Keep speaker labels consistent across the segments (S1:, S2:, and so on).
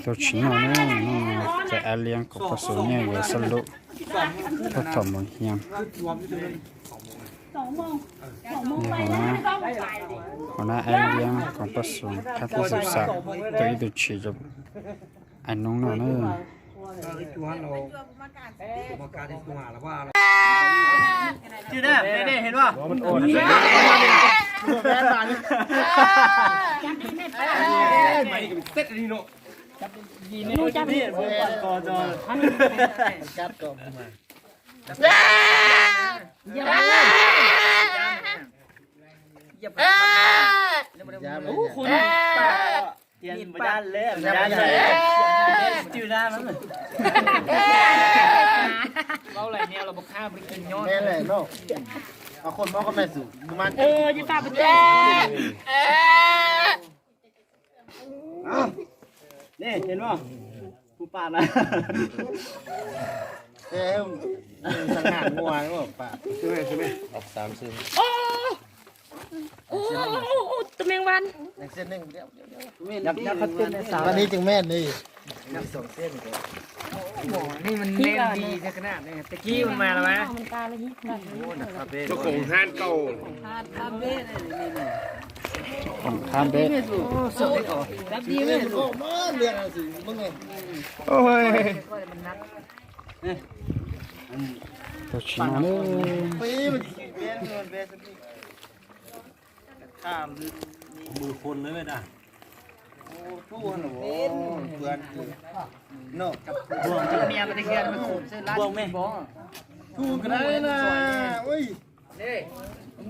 S1: ตัวชิ้นน้อยจะอาเลียงกับผสมเนี่ยอย่าสลุก็ต่อมเฮียมหัวหน้าอาเลียงกับผสมคาที่13ตัวอีดูชีจะอันน้องเนอะ
S2: ชื่อเนี่ยไม่ได้เห็นว่ามันโอนแบนบานเซ็ตดีโน่จับนี่เบอร์ก่อนจอจับก่อนมาอย่าโอ้คุณป้าเตียนไม่ได้เลยไม่ได้เลยจืดได้มั้งเราอะไรเนี่ยเราบอกข้าวไปกินยอดแม่เลยโน่เอาคนมองก็แม่สูมันจะตาไปแจ้นี่เห็นป่ะผู้ป่านะสังหารงัวนี่ป่ะใช่ไหมออก3 ซึ่ง
S3: โอ้ตัวแมงวัน
S2: เส้นหนึ่งเดียวยักษ์เขาเต้นในสาววันนี้จึงแม่นนี่ยักษ์2 เส้นโอ้นี่มันเล่นดีขนาดนี้ตะกี้มันมาแล้วไหม
S3: มันตาเลยนี่
S2: เจ้าของห้านเก่า
S3: คาเบ้
S1: ของคาเบ้
S2: สุดเลยรับดีไหมโอ้มาเรื่องอะไรสิมึงไง
S1: โอ้ยตัวชิ้นน้อย
S2: ปีมันเบี้ยเงินเบี้ยสักทีข้ามมือคนเลยนะโอ้ทู่หนูเพื่อนโน่บ่วงจะเมียมันตะเกียบมันขมเส้นรัดบ่วงไหมบ่ทู่กันได้นะอุ้ยนี่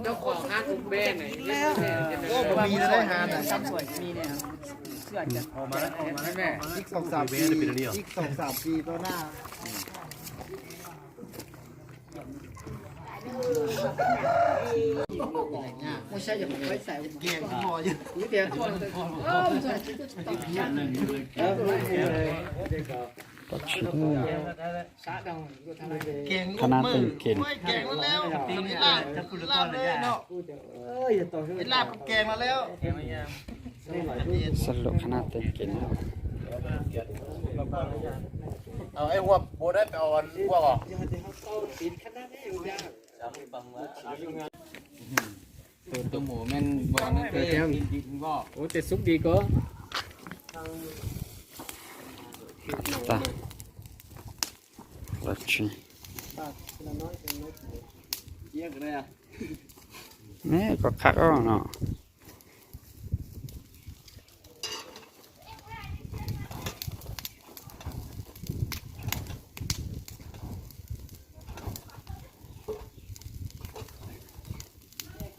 S2: เจ้าของห้างอุเบนเนี่ยก็มีได้หาน่ะซ้ำสวยมีเนี่ยเสื้อจะออกมาแล้วแม่อีก2-3 ปีอีก2-3 ปีต่อหน้าไม่ใช่อย่าไปใส่เกียงพออยู่นี่เกียงพอ
S1: ขนาดเป็นเกณฑ์
S2: แกงมาแล้วลาบเลยเนาะลาบแกงมาแล้ว
S1: สรุปขนาดเป็นเกณฑ์
S2: เอาไอ้หัวโบได้ไปอ่อนหัวก่อนตัวหมูแม่นบ่นั่นเตี้ยบ่โอ้แต่สุกดีก็
S1: ตาลัดชิ้นนี่ก็คักอ่ะเนาะ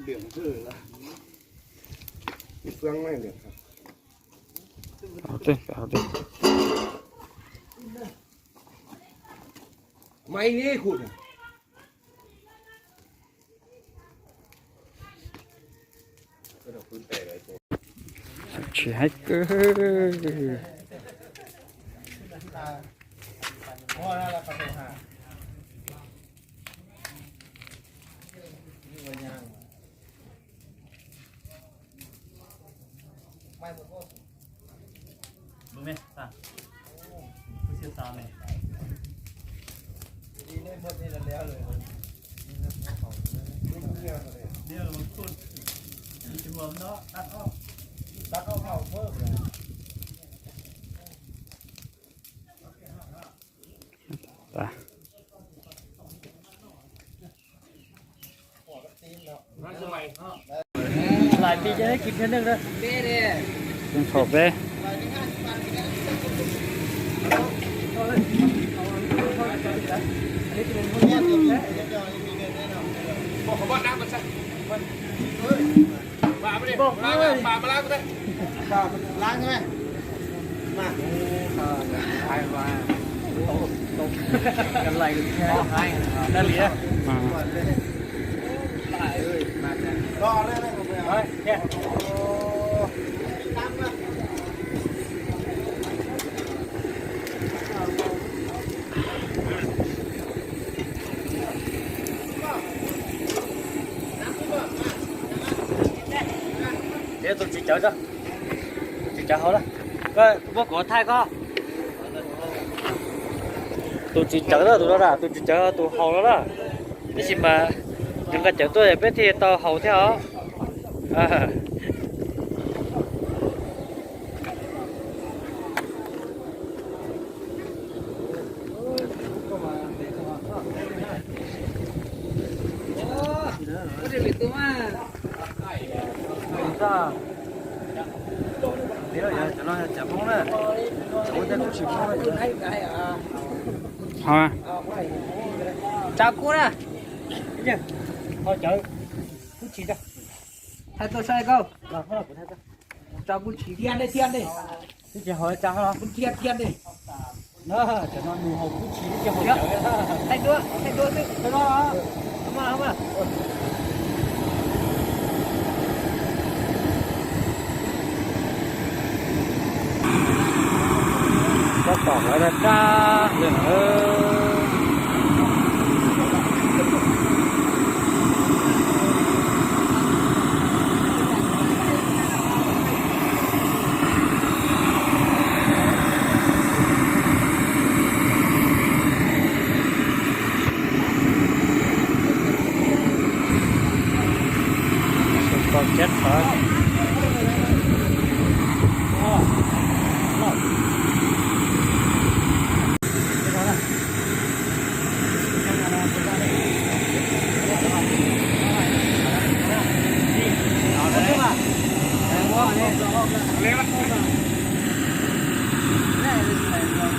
S2: เดือดคือละมีเฟืองไหมเดือดครับ
S1: เอาดิ
S2: ไม่นี่คุณ
S1: ชี้ให้เกิด
S2: พ่อแล้วประตูหามึงไหมตาผู้เชี่ยวชาญเลยดีเลยหมดนี่แล้วเลยเดี๋ยวมันพูดจะรวมเนาะตัดเข้าเข้าเพิ่มเลย
S1: ตา
S2: หลายปีจะได้กินแค่นึงนะ
S1: เป็นขอบเด้
S2: บอกเขาบอกน้ำมันสักปลาไม่ได้ปลามาล้างก็ได้ปลาล้างใช่ไหมมาตายมาตกกันไหลแค่นั่นเหลีย
S1: มา
S2: ตายเลยมาก็เลยแค่tôi chỉ chở cho chị chở hổ đó cái bố có thai có tôi chỉ chở đó tụi nó là tôi chỉ chở tụi hầu đó đó cái gì mà đừng có chở tôi biết thì tao hầu theo à. Ra thế rồi cho nó chả bóng nữa cháu ta cũng chịu không
S1: thôi
S2: chào cô nè thôi chở cũng chỉ ra thay tôi sai không chào cũng chỉ thiên đi thế chỉ hỏi chào nó cũng thiên đi nó cho nó mù hồng cũng chỉ cho hỏi chở thay đứa đi thay đó không à có tỏ ra ca đừng con chết phải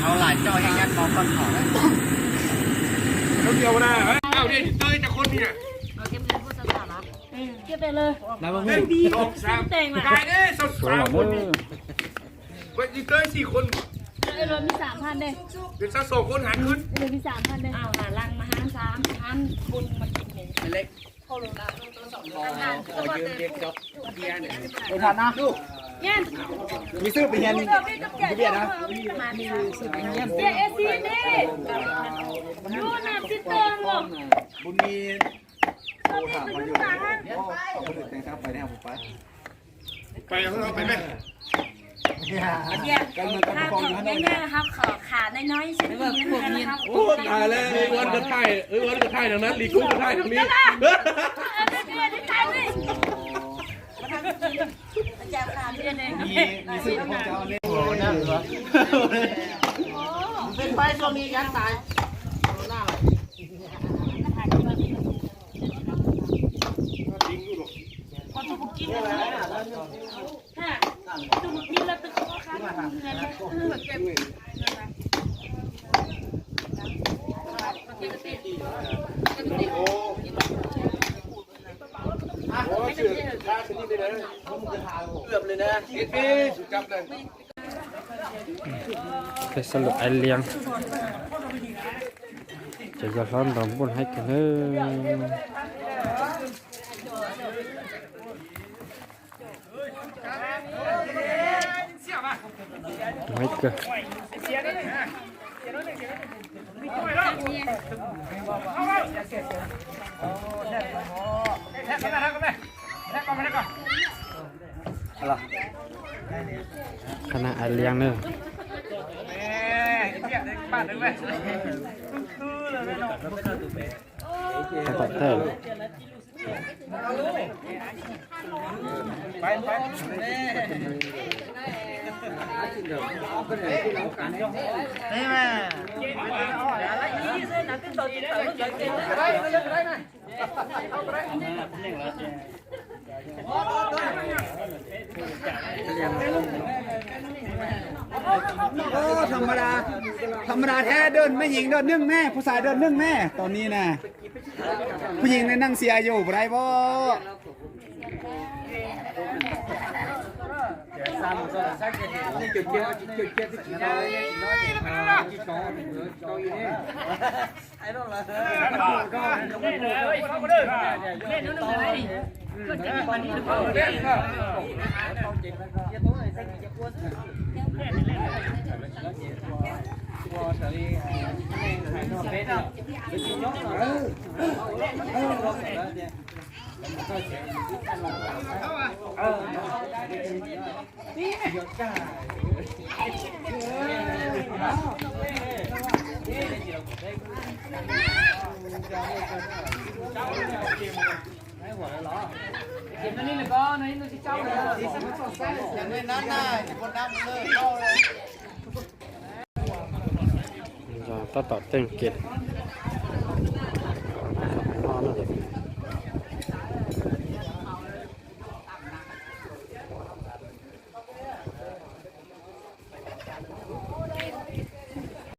S2: เอาหลายจอยัดมองคนขอคนเดียวนะเอาดิเต้ยจะคนเนี่ย
S3: เก็บไปเลย
S2: มาบ้าง
S3: ดีแต่งมา
S4: ไปเด้สด
S1: สวย
S4: สาม
S1: ห
S4: ค
S1: ม
S4: น
S1: ด
S4: นี่วันนี้เต้ย4 คน
S3: ไอ้รถมี3,000เด้
S4: เดี๋ยวสัก2 คนหารขึ้น
S3: ไอ้รถมี3,000เด้อ้าวหาลังมาหา3,000คุณมากินเนี่ย
S2: เล็ก
S3: เข้าโรงพยาบาล
S2: ขอยืมเด็กจบเบียร์เนี่ย
S5: ไปทานนะลูก
S3: เงี้ย
S5: มีซื้อไปเฮียนนี่
S3: เบียร์นะมามีซื้อไปเงี้ยเบียร์เอซีนี่ดูน่ะซิเตอร์บอก
S5: บุญมีโทรถามมาอยู่คนอื่นแต่งทางไปนะครับผมไป
S4: ไปเอาเราไปไหม
S3: เบียร์ถ้าของง่ายๆนะครับขอขาน้อยๆเช่นนี้นะครับ
S4: โอ้ตายแล้ววันก็ถ่ายวันก็ถ่ายทางนั้นลีกุ้งก็ถ่ายทางนี้
S3: ได้ถ่ายดิจะขาดเอง
S5: มีซื้อของเจ้าเล่น
S2: โอ้น่าเหรอ
S5: เป็นไปช่วงนี้ยันตาย
S3: พอถูกกินแล้วฮะถูกกินแล้วตึกก็ค้างแบบเก็บ
S4: โอ้ชื่อชาชนิดเลยนะ
S2: เกือบเลยนะ
S4: เอ๊ะสุดจับเลย
S1: ไปสรุปไอเลี้ยงจะยอดร้อนดองบุญให้กันไม่เกิดคณะไอเลี้ยงเนอะตัดเท่
S2: นี่แม่
S5: โอ้ธรรมดาแท้เดินไม่หญิงเดินนึ่งแม่ผู้ชายเดินนึ่งแม่ตอนนี้นะผู้หญิงในนั่งเสียอยู่บ่ได้บ่
S3: นี่
S2: อย่างนี้นั่นน่ะคนน้ำเลยเข้าเลย
S1: จะต่อเต้นเกต